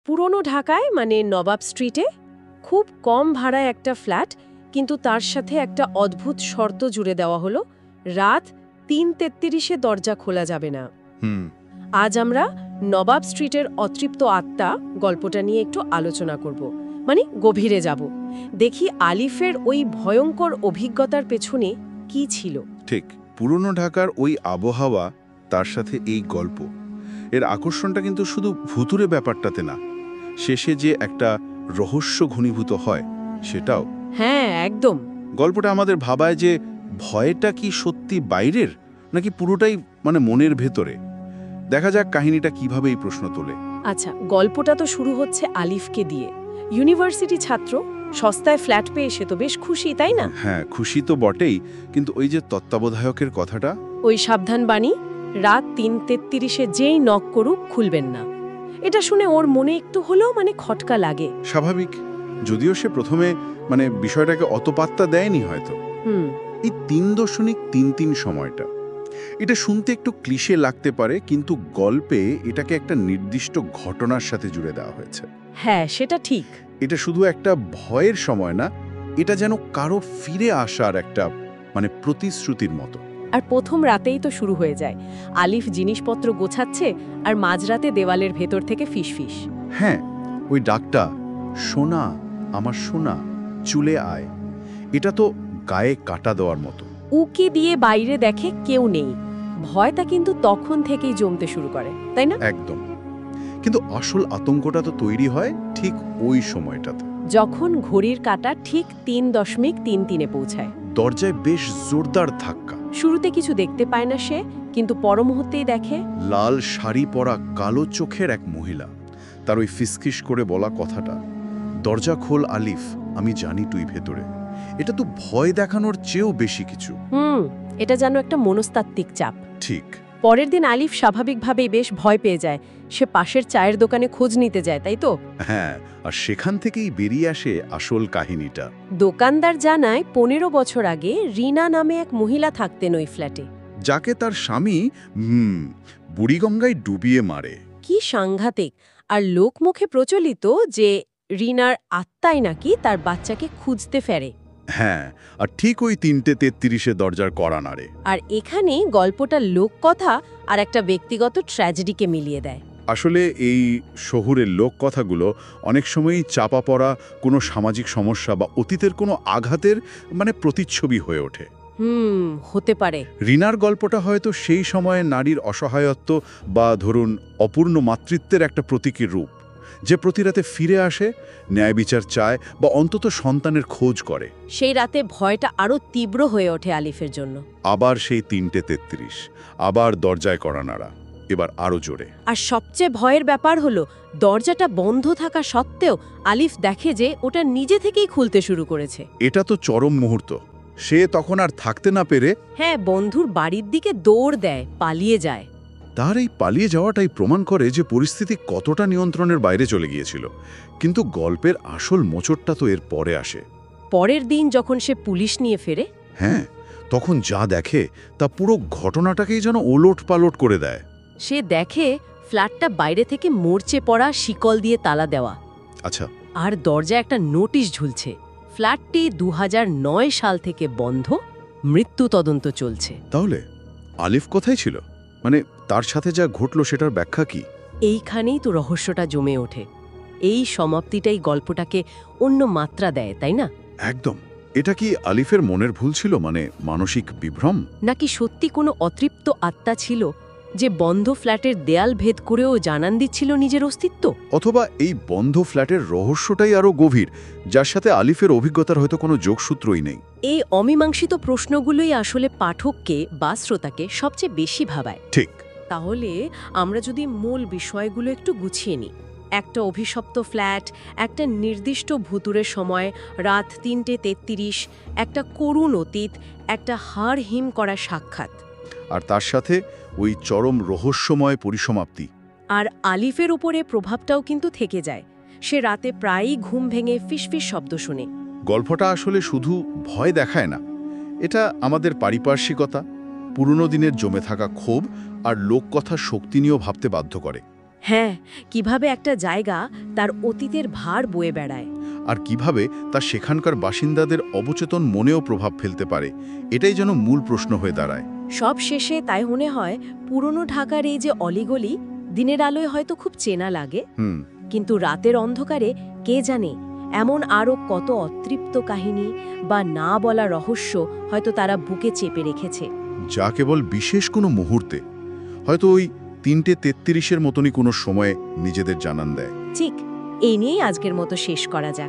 পুরনো ঢাকায় মানে নবাব স্ট্রিটে খুব কম ভাড়ায় একটা ফ্ল্যাট, কিন্তু তার সাথে একটা অদ্ভুত শর্ত জুড়ে দেওয়া হলো, রাত 3:33-এ দরজা খোলা যাবে না। আজ আমরা নবাব স্ট্রিটের অতৃপ্ত আত্মা গল্পটা নিয়ে একটু আলোচনা করব, মানে গভীরে যাব, দেখি আলিফের ওই ভয়ঙ্কর অভিজ্ঞতার পেছনে কি ছিল। ঠিক, পুরনো ঢাকার ওই আবহাওয়া, তার সাথে এই গল্প, এর আকর্ষণটা কিন্তু শুধু ভুতুরে ব্যাপারটাতে না, শেষে যে একটা রহস্য ঘনীভূত হয় সেটাও। হ্যাঁ, একদম। গল্পটা আমাদের ভাবায় যে ভয়টা কি সত্যি বাইরের নাকি পুরোটাই মানে মনের ভেতরে। দেখা যাক কাহিনীটা কিভাবে এই প্রশ্ন তোলে। আচ্ছা, গল্পটা তো শুরু হচ্ছে আলিফকে দিয়ে। ইউনিভার্সিটি ছাত্র, সস্তায় ফ্ল্যাট পেয়ে সে তো বেশ খুশি, তাই না? হ্যাঁ, খুশি তো বটেই, কিন্তু ওই যে তত্ত্বাবধায়কের কথাটা, ওই সাবধান বাণী, রাত 3:33-এ যেই নক করুক খুলবেন না, এটা শুনে ওর মনে একটু হলেও মানে খটকা লাগে। স্বাভাবিক, যদিও সে প্রথমে মানে বিষয়টাকে অত পাত্তা দেয়নি হয়তো। এই 3.33 সময়টা, এটা শুনতে একটু ক্লিশে লাগতে পারে, কিন্তু গল্পে এটাকে একটা নির্দিষ্ট ঘটনার সাথে জুড়ে দেওয়া হয়েছে। হ্যাঁ, সেটা ঠিক। এটা শুধু একটা ভয়ের সময় না, এটা যেন কারো ফিরে আসার একটা মানে প্রতিশ্রুতির মতো। আর প্রথম রাতেই তো শুরু হয়ে যায়, আলিফ জিনিসপত্র গোছাচ্ছে আর মাঝরাতে দেওয়ালের ভেতর থেকে ফিসফিস। হ্যাঁ, ওই ডাকটা, সোনা, আমার সোনা, চুলে আয়, এটা তো গায়ে কাটা দেওয়ার মতো। উকি দিয়ে বাইরে দেখে কেউ নেই, ভয়টা কিন্তু তখন থেকেই জমতে শুরু করে, তাই না? একদম। কিন্তু আসল আতঙ্কটা তো তৈরি হয় ঠিক ওই সময়টাতে, যখন ঘড়ির কাঁটা ঠিক 3.33-এ পৌঁছায়। দরজায় বেশ জোরদার ধাক্কা। শুরুতে কিছু দেখতে পায় না সে, কিন্তু পর মুহূর্তেই দেখে লাল শাড়ি পরা কালো চোখের এক মহিলা। তার ওই ফিসফিস করে বলা কথাটা, দরজা খোল আলিফ, আমি জানি তুই ভেতরে। এটা তো ভয় দেখানোর চেয়েও বেশি কিছু। এটা যেন একটা মনস্তাত্ত্বিক চাপ। ঠিক। পরের দিন আলিফ স্বাভাবিকভাবেই বেশ ভয় পেয়ে যায়। সে পাশের চায়ের দোকানে খোঁজ নিতে যায়, তাই তো? হ্যাঁ, আর সেখান থেকেই বেরিয়ে আসে আসল কাহিনীটা। দোকানদার জানায় 15 বছর আগে রিনা নামে এক মহিলা থাকতেন ওই ফ্ল্যাটে, যাকে তার স্বামী বুড়িগঙ্গায় ডুবিয়ে মারে। কি সাংঘাতিক! আর লোকমুখে প্রচলিত যে রিনার আত্মাই নাকি তার বাচ্চাকে খুঁজতে ফেরে। হ্যাঁ, আর ঠিক ওই 3:33-এ দরজার কড়া নাড়ে। আর এখানেই গল্পটা লোককথা আর একটা ব্যক্তিগত ট্র্যাজেডিকে মিলিয়ে দেয়। আসলে এই শহুরের লোককথাগুলো অনেক সময়ই চাপা পড়া কোনো সামাজিক সমস্যা বা অতীতের কোনো আঘাতের মানে প্রতিচ্ছবি হয়ে ওঠে। হতে পারে। রিনার গল্পটা হয়তো সেই সময়ে নারীর অসহায়ত্ব বা ধরুন অপূর্ণ মাতৃত্বের একটা প্রতীকীর রূপ, যে প্রতিরাতে ফিরে আসে, ন্যায় বিচার চায় বা অন্তত সন্তানের খোঁজ করে। সেই রাতে ভয়টা আরো তীব্র হয়ে ওঠে আলিফের জন্য। আবার সেই 3:33, আবার দরজায় কড়া নাড়া, এবার আরো জোরে। আর সবচেয়ে ভয়ের ব্যাপার হলো, দরজাটা বন্ধ থাকা সত্ত্বেও আলিফ দেখে যে ওটা নিজে থেকেই খুলতে শুরু করেছে। এটা তো চরম মুহূর্ত। সে তখন আর থাকতে না পেরে হ্যাঁ, বন্ধুর বাড়ির দিকে দৌড় দেয়, পালিয়ে যায়। তার এই পালিয়ে যাওয়াটাই প্রমাণ করে যে পরিস্থিতি কতটা নিয়ন্ত্রণের বাইরে চলে গিয়েছিল। কিন্তু গল্পের আসল মোচড়টা তো এর পরে আসে। পরের দিন যখন সে পুলিশ নিয়ে ফেরে, হ্যাঁ, তখন যা দেখে তা পুরো ঘটনাটাকেই যেন ওলট পালট করে দেয়। সে দেখে ফ্ল্যাটটা বাইরে থেকে মরচে পড়া, শিকল দিয়ে তালা দেওয়া। আচ্ছা। আর দরজায় একটা নোটিশ ঝুলছে, ফ্ল্যাটটি 2009 সাল থেকে বন্ধ, মৃত্যু তদন্ত চলছে। তাহলে আলিফ কোথায় ছিল? মানে তার সাথে যা ঘটল সেটার ব্যাখ্যা কি? এইখানেই তো রহস্যটা জমে ওঠে। এই সমাপ্তিটাই গল্পটাকে অন্য মাত্রা দেয়, তাই না? একদম। এটা কি আলিফের মনের ভুল ছিল, মানে মানসিক বিভ্রম, নাকি সত্যি কোনো অতৃপ্ত আত্মা ছিল যে বন্ধ ফ্ল্যাটের দেয়াল ভেদ করেও জানান দিচ্ছিল নিজের অস্তিত্ব? অথবা এই বন্ধ ফ্ল্যাটের রহস্যটাই আরো গভীর, যার সাথে আলিফের অভিজ্ঞতার হয়তো কোনো যোগসূত্রই নেই? এই অমীমাংসিত প্রশ্নগুলোই আসলে পাঠককে বা শ্রোতাকে সবচেয়ে বেশি ভাবায়। ঠিক। তাহলে আমরা যদি মূল বিষয়গুলো একটু গুছিয়ে নিই। একটা অভিশপ্ত ফ্ল্যাট, একটা নির্দিষ্ট ভুতুরের সময়, রাত 3:33, একটা করুণ অতীত, একটা হাড় হিম করা সাক্ষাৎ, আর তার সাথে ওই চরম রহস্যময় পরিসমাপ্তি। আর আলিফের উপরে প্রভাবটাও কিন্তু থেকে যায়। সে রাতে প্রায়ই ঘুম ভেঙে ফিসফিস শব্দ শুনে। গল্পটা আসলে শুধু ভয় দেখায় না, এটা আমাদের পারিপার্শ্বিকতা, পুরনো দিনের জমে থাকা ক্ষোভ আর লোককথার শক্তি নিয়েও ভাবতে বাধ্য করে। হ্যাঁ, কিভাবে একটা জায়গা তার অতীতের ভার বয়ে বেড়ায়। আর কিভাবে তা সেখানকার বাসিন্দাদের অবচেতন মনেও প্রভাব ফেলতে পারে, এটাই যেন মূল প্রশ্ন হয়ে দাঁড়ায়। সব শেষে তাই মনে হয় পুরনো ঢাকার এই যে অলিগলি দিনের আলোয় হয়তো খুব চেনা লাগে, কিন্তু রাতের অন্ধকারে কে জানে এমন আরও কত অতৃপ্ত কাহিনী বা না বলা রহস্য হয়তো তারা বুকে চেপে রেখেছে। যা কেবল বিশেষ কোনো মুহূর্তে, হয়তো ওই 3:33 মতনই কোনো সময়ে নিজেদের জানান দেয়। ঠিক এই নিয়েই আজকের মতো শেষ করা যাক।